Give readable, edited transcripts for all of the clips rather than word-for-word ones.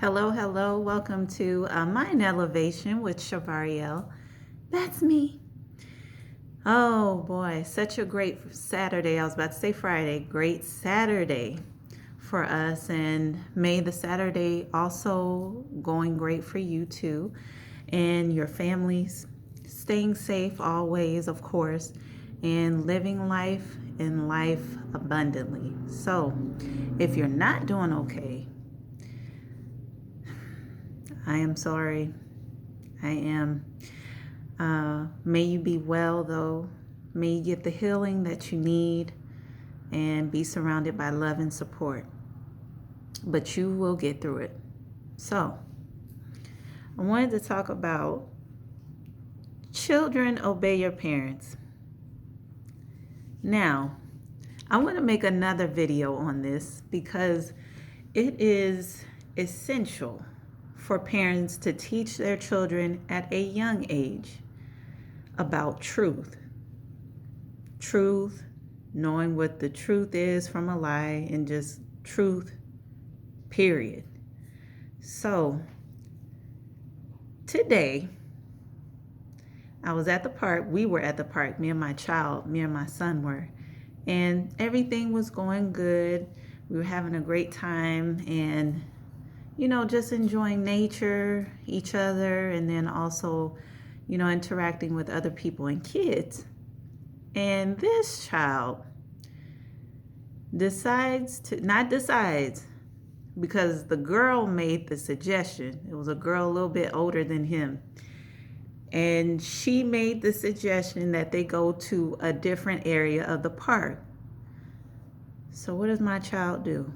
Hello, hello. Welcome to Mind Elevation with Shavariel. That's me. Oh boy, such a great Saturday. I was about to say Friday. Great Saturday for us. And may the Saturday also going great for you too. And your families. Staying safe always, of course. And living life and life abundantly. So if you're not doing okay, I am sorry. I am. May you be well, though. May you get the healing that you need and be surrounded by love and support. But you will get through it. So, I wanted to talk about children obey your parents. Now, I want to make another video on this because it is essential for parents to teach their children at a young age about truth. Truth, knowing what the truth is from a lie, and just truth, period. So, today, I was at the park. We were at the park, me and my son were, and everything was going good. We were having a great time and just enjoying nature, each other, and then also, interacting with other people and kids. And this child decides, because the girl made the suggestion. It was a girl a little bit older than him. And she made the suggestion that they go to a different area of the park. So what does my child do?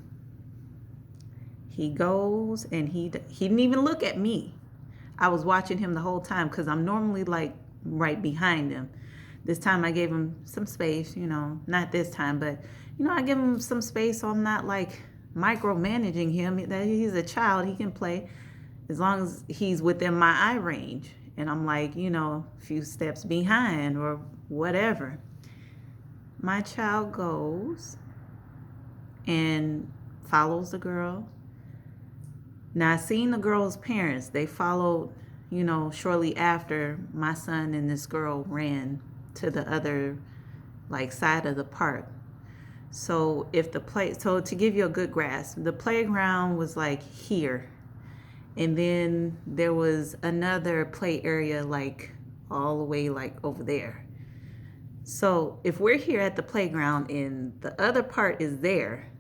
He goes and he didn't even look at me. I was watching him the whole time because I'm normally like right behind him. This time I gave him some space, not this time, but I give him some space so I'm not like micromanaging him. He's a child, he can play as long as he's within my eye range. And I'm like, a few steps behind or whatever. My child goes and follows the girl. Now, I seen the girl's parents. They followed, shortly after my son and this girl ran to the other, side of the park. So so to give you a good grasp, the playground was here. And then there was another play area all the way over there. So if we're here at the playground and the other part is there,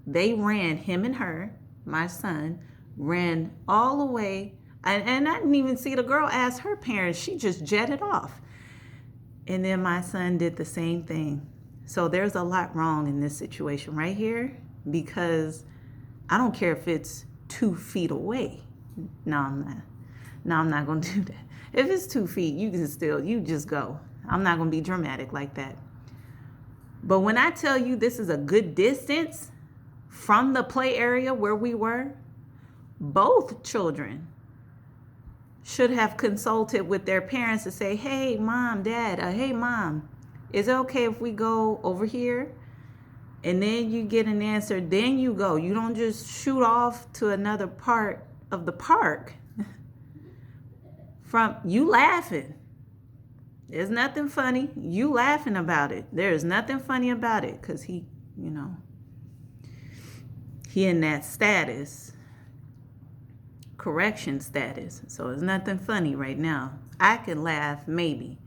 they ran, him and her, my son, ran all the way. And I didn't even see the girl ask her parents. She just jetted off. And then my son did the same thing. So there's a lot wrong in this situation right here, because I don't care if it's 2 feet away. No, I'm not. No, I'm not going to do that. If it's 2 feet, you just go. I'm not going to be dramatic like that. But when I tell you this is a good distance from the play area where we were, both children should have consulted with their parents to say, hey, mom, dad, hey, mom, is it okay if we go over here? And then you get an answer, then you go. You don't just shoot off to another part of the park from you laughing. There's nothing funny. You laughing about it. There's nothing funny about it because he in that status, correction status. So there's nothing funny right now. I can laugh maybe,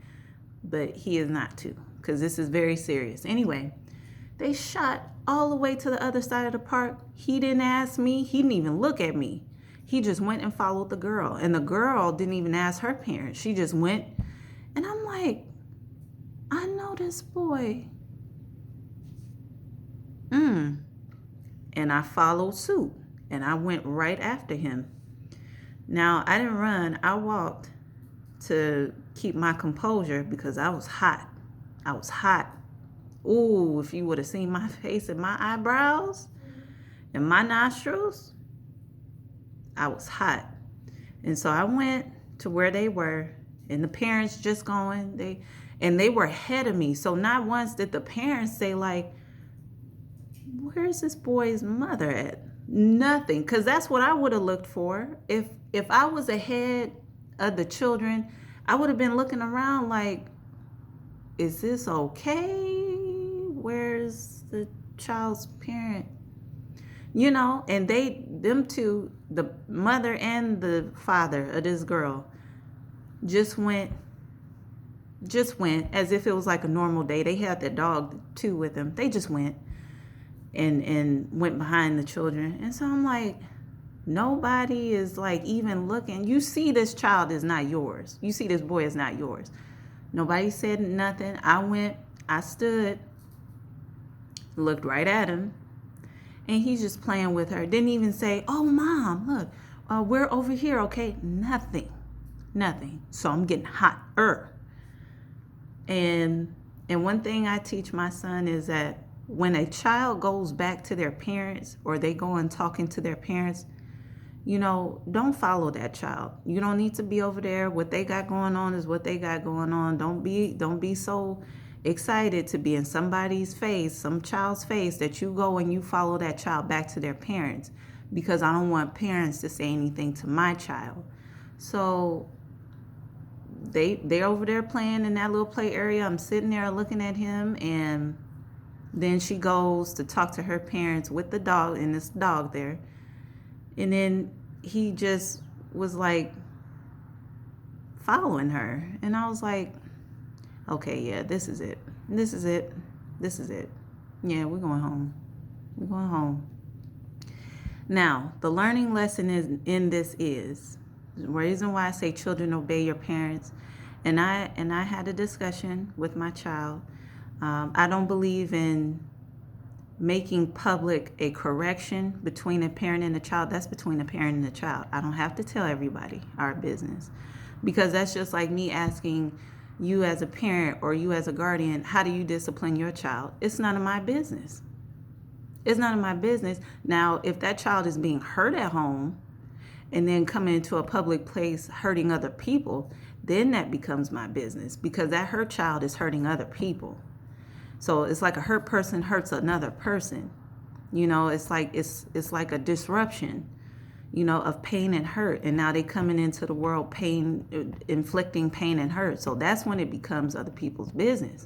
but he is not to, because this is very serious. Anyway, they shot all the way to the other side of the park. He didn't ask me. He didn't even look at me. He just went and followed the girl. And the girl didn't even ask her parents. She just went. And I'm like, I know this boy. And I followed suit. And I went right after him. Now, I didn't run. I walked to keep my composure because I was hot. Ooh, if you would have seen my face and my eyebrows and my nostrils, I was hot. And so I went to where they were, and the parents just going, they were ahead of me. So not once did the parents say where's this boy's mother at? Nothing, because that's what I would have looked for. If I was ahead of the children, I would have been looking around like, is this okay? Where's the child's parent? And them two, the mother and the father of this girl, just went as if it was like a normal day. They had their dog too with them. They just went and went behind the children. And so I'm like, nobody is like even looking. You see this child is not yours. You see this boy is not yours. Nobody said nothing. I stood, looked right at him, and he's just playing with her. Didn't even say, oh, Mom, look, we're over here, okay? Nothing. So I'm getting hotter. And one thing I teach my son is that when a child goes back to their parents, or they go and talking to their parents, don't follow that child. You don't need to be over there. What they got going on is what they got going on. Don't be so excited to be in somebody's face, some child's face, that you go and you follow that child back to their parents, because I don't want parents to say anything to my child. So they're over there playing in that little play area. I'm sitting there looking at him, and then she goes to talk to her parents with the dog, and this dog there. And then he just was like following her. And I was like, okay, yeah, this is it. Yeah, we're going home. Now, the learning lesson in this is the reason why I say children obey your parents. And I had a discussion with my child. I don't believe in making public a correction between a parent and a child. That's between a parent and a child. I don't have to tell everybody our business, because that's just like me asking you as a parent or you as a guardian, how do you discipline your child? It's none of my business. Now, if that child is being hurt at home and then coming into a public place hurting other people, then that becomes my business, because that hurt child is hurting other people. So it's like a hurt person hurts another person. It's like a disruption, of pain and hurt. And now they coming into the world inflicting pain and hurt. So that's when it becomes other people's business.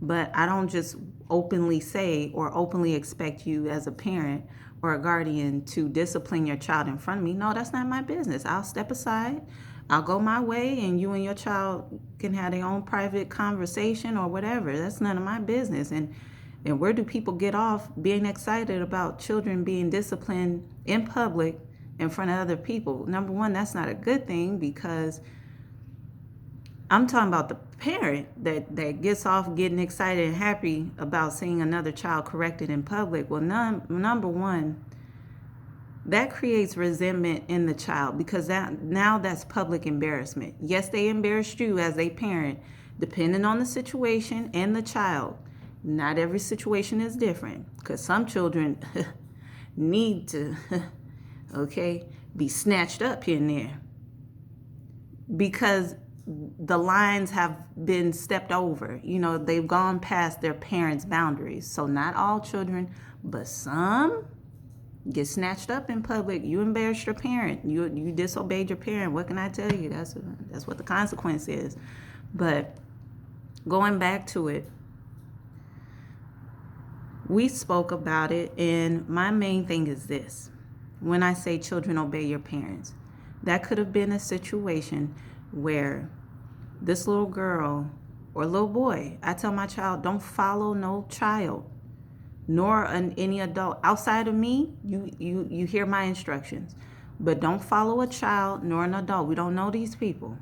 But I don't just openly say or openly expect you as a parent or a guardian to discipline your child in front of me. No, that's not my business. I'll step aside. I'll go my way, and you and your child can have their own private conversation or whatever. That's none of my business. And where do people get off being excited about children being disciplined in public in front of other people? Number one, that's not a good thing, because I'm talking about the parent that gets off getting excited and happy about seeing another child corrected in public. Well, number one, that creates resentment in the child, because that's public embarrassment. Yes, they embarrassed you as a parent, depending on the situation and the child. Not every situation is different, because some children need to, be snatched up here and there, because the lines have been stepped over. They've gone past their parents' boundaries. So not all children, but some get snatched up in public. You embarrassed your parent. You disobeyed your parent. What can I tell you? That's what the consequence is. But going back to it, we spoke about it, and my main thing is this. When I say children obey your parents, that could have been a situation where this little girl or little boy, I tell my child, don't follow no child, nor any adult outside of me. You hear my instructions, but don't follow a child nor an adult. We don't know these people.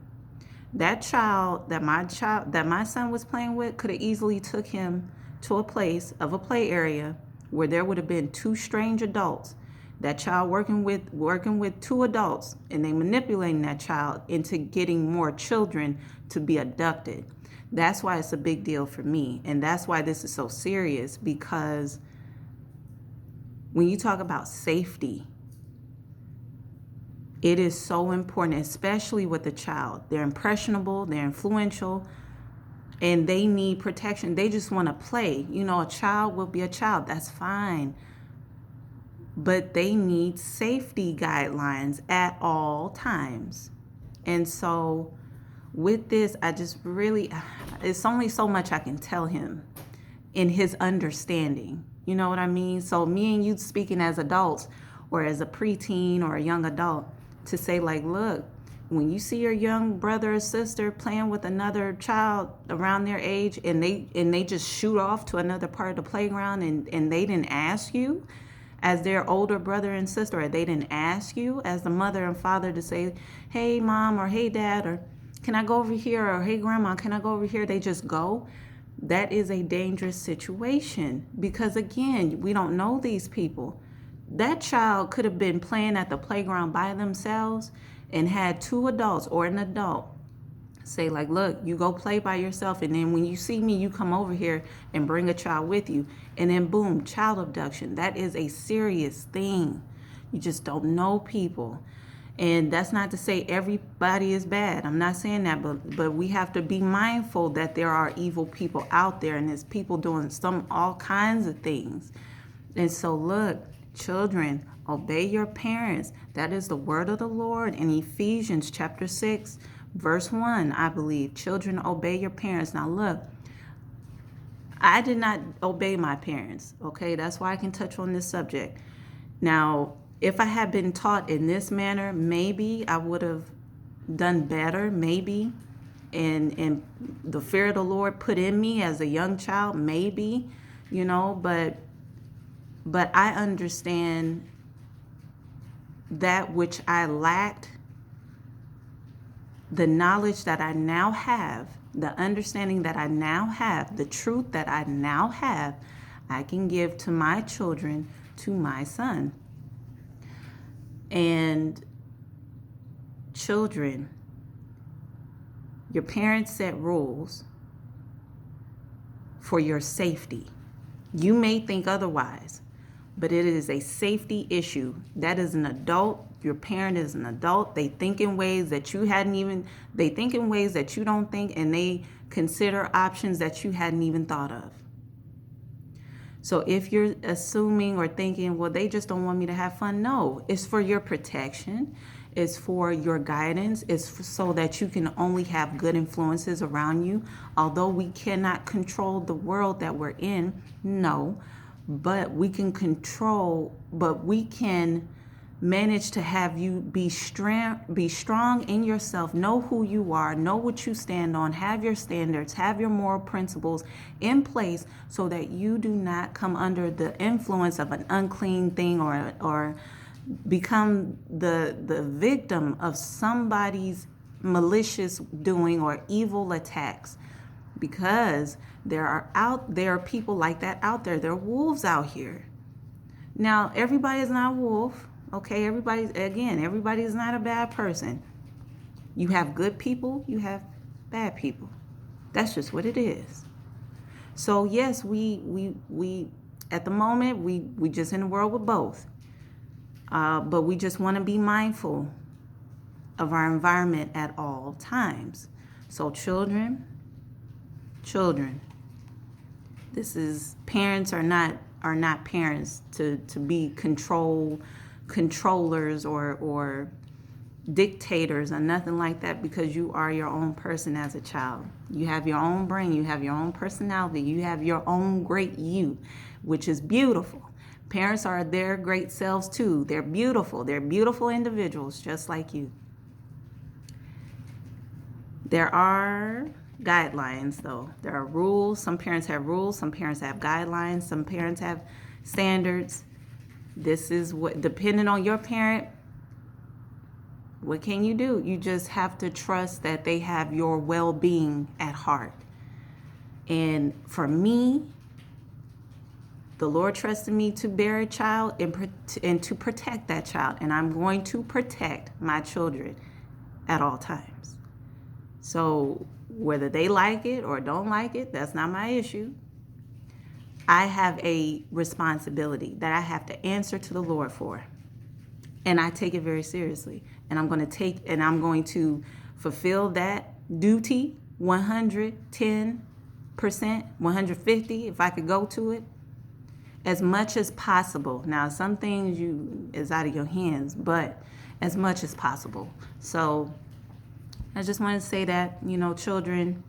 That child that my son was playing with could have easily took him to a place of a play area where there would have been two strange adults. That child working with two adults, and they manipulating that child into getting more children to be abducted. That's why it's a big deal for me, and that's why this is so serious, because when you talk about safety, it is so important, especially with a child. They're impressionable, they're influential, and they need protection. They just want to play. A child will be a child. That's fine. but they need safety guidelines at all times. And so with this, I just really, it's only so much I can tell him in his understanding. You know what I mean? So me and you speaking as adults or as a preteen or a young adult to say like, look, when you see your young brother or sister playing with another child around their age and they just shoot off to another part of the playground and they didn't ask you as their older brother and sister, or they didn't ask you as the mother and father to say, hey mom, or hey dad, or can I go over here, or hey grandma, can I go over here? They just go. That is a dangerous situation because again, we don't know these people. That child could have been playing at the playground by themselves and had two adults or an adult say like, look, you go play by yourself, and then when you see me, you come over here and bring a child with you, and then boom, child abduction. That is a serious thing. You just don't know people. And that's not to say everybody is bad. I'm not saying that, but we have to be mindful that there are evil people out there, and there's people doing all kinds of things. And so look, children, obey your parents. That is the word of the Lord in Ephesians chapter 6, verse 1, I believe. Children, obey your parents. Now look, I did not obey my parents, okay? That's why I can touch on this subject. Now, if I had been taught in this manner, maybe I would have done better, maybe. And the fear of the Lord put in me as a young child, maybe, but I understand that which I lacked, the knowledge that I now have, the understanding that I now have, the truth that I now have, I can give to my children, to my son. And children, your parents set rules for your safety. You may think otherwise, but it is a safety issue. That is an adult. Your parent is an adult. They think in ways that they think in ways that you don't think, and they consider options that you hadn't even thought of. So if you're assuming or thinking, well, they just don't want me to have fun, no, it's for your protection. It's for your guidance. It's so that you can only have good influences around you. Although we cannot control the world that we're in, no, but we can manage to have you be strong in yourself, know who you are, know what you stand on, have your standards, have your moral principles in place so that you do not come under the influence of an unclean thing or become the victim of somebody's malicious doing or evil attacks. Because there are people like that out there. There are wolves out here. Now, everybody is not a wolf. Okay, everybody is not a bad person. You have good people, you have bad people. That's just what it is. So yes, we at the moment we just in the world with both. But we just want to be mindful of our environment at all times. So children, this is, parents are not parents to be controllers or dictators or nothing like that, because you are your own person as a child. You have your own brain, you have your own personality, you have your own great you, which is beautiful. Parents are their great selves too. They're beautiful individuals just like you. There are guidelines though. There are rules. Some parents have rules, some parents have guidelines, some parents have standards. This is what, depending on your parent, what can you do? You just have to trust that they have your well-being at heart. And for me, the Lord trusted me to bear a child and to protect that child. And I'm going to protect my children at all times. So whether they like it or don't like it, that's not my issue. I have a responsibility that I have to answer to the Lord for. And I take it very seriously. And I'm going to fulfill that duty 110%, 150 if I could go to it, as much as possible. Now, some things is out of your hands, but as much as possible. So I just want to say that, children,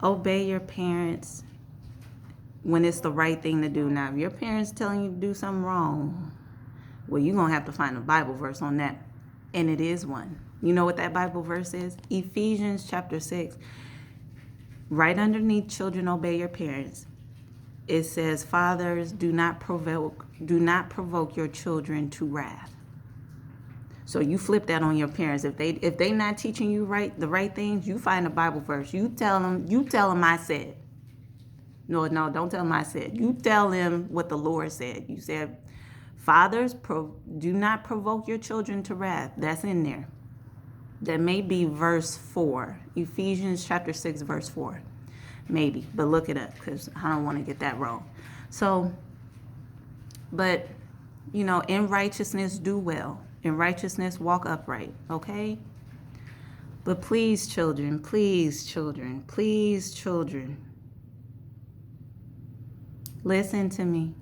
obey your parents when it's the right thing to do. Now, if your parents telling you to do something wrong, well, you're going to have to find a Bible verse on that. And it is one. You know what that Bible verse is? Ephesians chapter 6. Right underneath children, obey your parents. It says, fathers, do not provoke your children to wrath. So you flip that on your parents. If they not teaching you the right things, you find a Bible verse. You tell them I said. No, don't tell them I said. You tell them what the Lord said. You said, fathers, do not provoke your children to wrath. That's in there. That may be verse 4. Ephesians chapter 6, verse 4. Maybe, but look it up because I don't want to get that wrong. So, but, in righteousness, do well. In righteousness, walk upright, okay? But please, children, listen to me.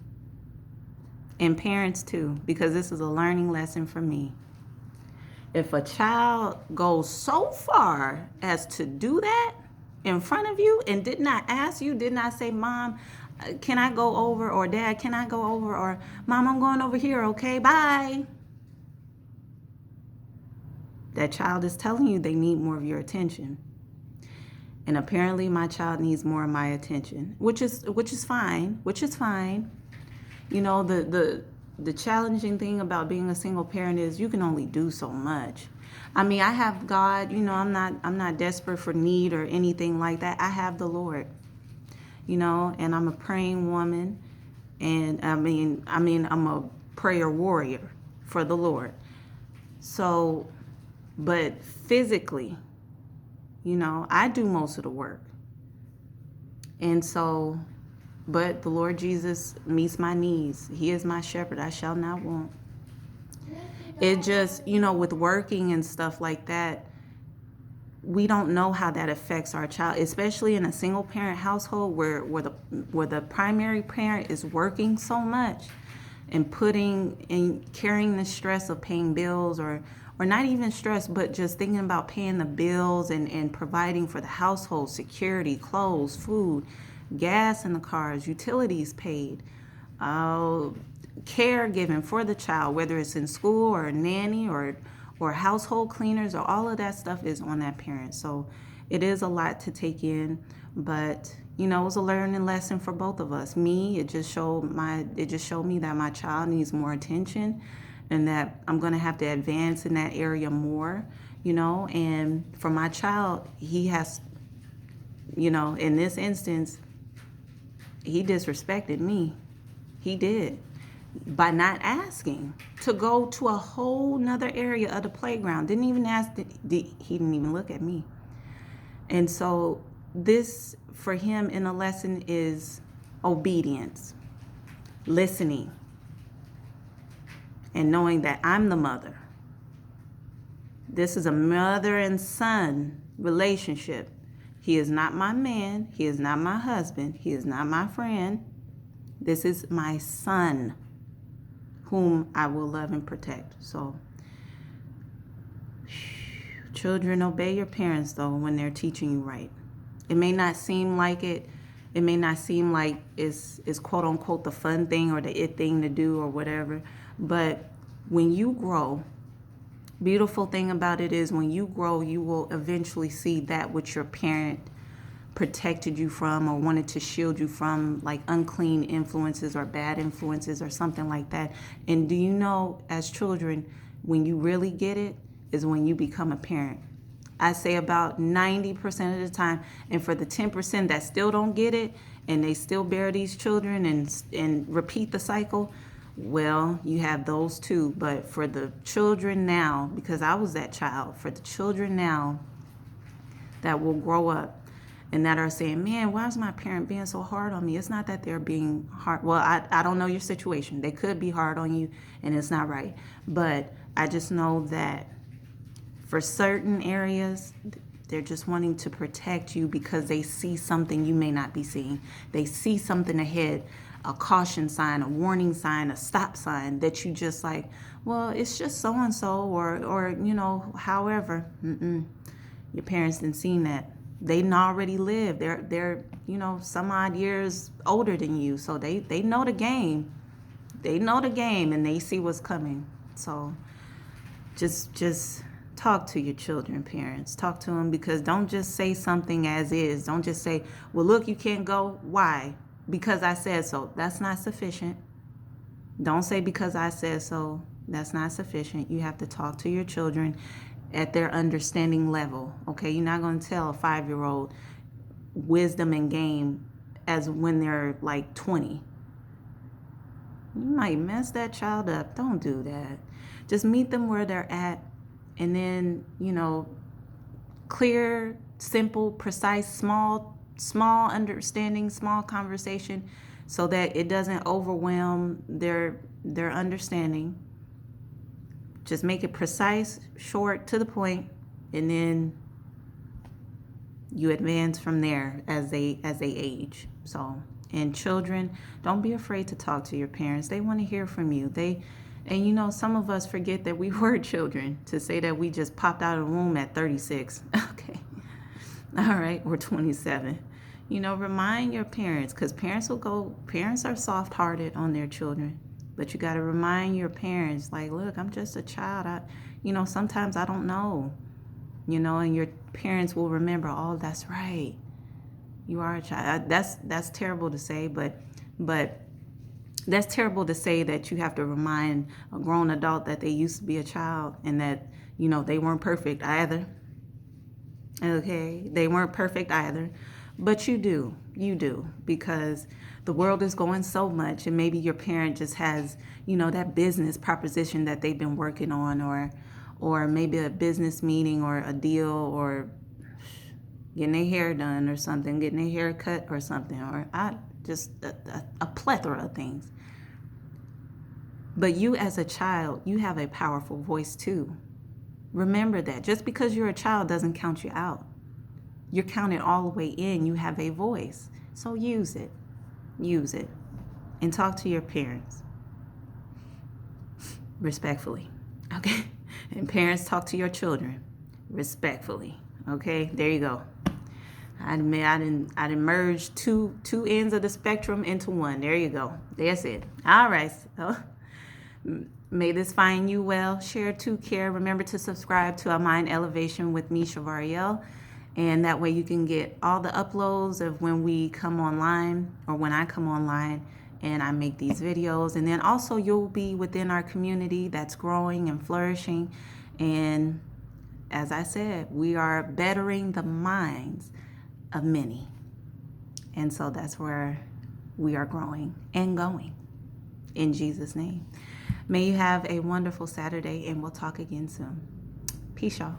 And parents too, because this is a learning lesson for me. If a child goes so far as to do that in front of you and did not ask you, did not say, Mom, can I go over? Or Dad, can I go over? Or Mom, I'm going over here, okay? Bye. That child is telling you they need more of your attention. And apparently my child needs more of my attention, which is fine. The challenging thing about being a single parent is you can only do so much. I mean, I have God, I'm not desperate for need or anything like that. I have the Lord, and I'm a praying woman, and I'm a prayer warrior for the Lord. So, but physically, I do most of the work. And so, but the Lord Jesus meets my needs. He is my shepherd. I shall not want. It just, with working and stuff like that, we don't know how that affects our child, especially in a single parent household where the primary parent is working so much and carrying the stress of paying bills or not even stress, but just thinking about paying the bills and providing for the household, security, clothes, food, gas in the cars, utilities paid, caregiving for the child, whether it's in school or a nanny or household cleaners, or all of that stuff is on that parent. So it is a lot to take in, but it was a learning lesson for both of us. It just showed me that my child needs more attention and that I'm going to have to advance in that area more, and for my child, he has, in this instance, he disrespected me. He did. By not asking to go to a whole nother area of the playground. Didn't even ask. He didn't even look at me. And so this, for him in a lesson, is obedience, listening, and knowing that I'm the mother. This is a mother and son relationship. He is not my man. He is not my husband. He is not my friend. This is my son, whom I will love and protect. So, children, obey your parents, though, when they're teaching you right. It may not seem like it. It may not seem like it's quote unquote the fun thing or the it thing to do or whatever. But when you grow, beautiful thing about it is when you grow, you will eventually see that which your parent protected you from or wanted to shield you from, like unclean influences or bad influences or something like that. And do you know, as children, when you really get it is when you become a parent. I say about 90% of the time. And for the 10% that still don't get it and they still bear these children and repeat the cycle, well, you have those too. But for the children now, because I was that child, for the children now that will grow up and that are saying, man, why is my parent being so hard on me? It's not that they're being hard. Well, I don't know your situation. They could be hard on you and it's not right. But I just know that for certain areas, they're just wanting to protect you because they see something you may not be seeing. They see something ahead. a caution sign, a warning sign, a stop sign that you just like, well, it's just so and so, or however. Your parents didn't seen that. They already lived. They're some odd years older than you, so they know the game. They know the game, and they see what's coming. So just talk to your children, parents. Talk to them, because don't just say something as is. Don't just say, well, look, you can't go. Why? Because I said so. That's not sufficient. Don't say because I said so. That's not sufficient. You have to talk to your children at their understanding level. Okay, you're not going to tell a 5-year-old wisdom and game as when they're like 20. You might mess that child up. Don't do that. Just meet them where they're at, and then, clear, simple, precise, small understanding, small conversation, so that it doesn't overwhelm their understanding. Just make it precise, short, to the point, and then you advance from there as they age. So, and children, don't be afraid to talk to your parents. They want to hear from you. And some of us forget that we were children, to say that we just popped out of the womb at 36. Okay. All right, or 27. Remind your parents, because parents are soft-hearted on their children. But you got to remind your parents, like, look, I'm just a child. Sometimes I don't know, and your parents will remember, oh, that's right. You are a child. That's terrible to say, but that's terrible to say that you have to remind a grown adult that they used to be a child, and that, they weren't perfect either. Okay? They weren't perfect either. But you do, because the world is going so much, and maybe your parent just has, that business proposition that they've been working on, or maybe a business meeting or a deal, or getting their hair done or something, getting their hair cut or something, or just a plethora of things. But you as a child, you have a powerful voice too. Remember that. Just because you're a child doesn't count you out. You're counted all the way in. You have a voice. So use it. Use it. And talk to your parents. Respectfully. Okay? And parents, talk to your children. Respectfully. Okay? There you go. I didn't merge two ends of the spectrum into one. There you go. That's it. All right. So, may this find you well. Share to care. Remember to subscribe to Our Mind Elevation with me, Shavariel. And that way you can get all the uploads of when we come online, or when I come online and I make these videos. And then also you'll be within our community that's growing and flourishing. And as I said, we are bettering the minds of many. And so that's where we are growing and going. In Jesus' name. May you have a wonderful Saturday, and we'll talk again soon. Peace, y'all.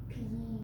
Peace.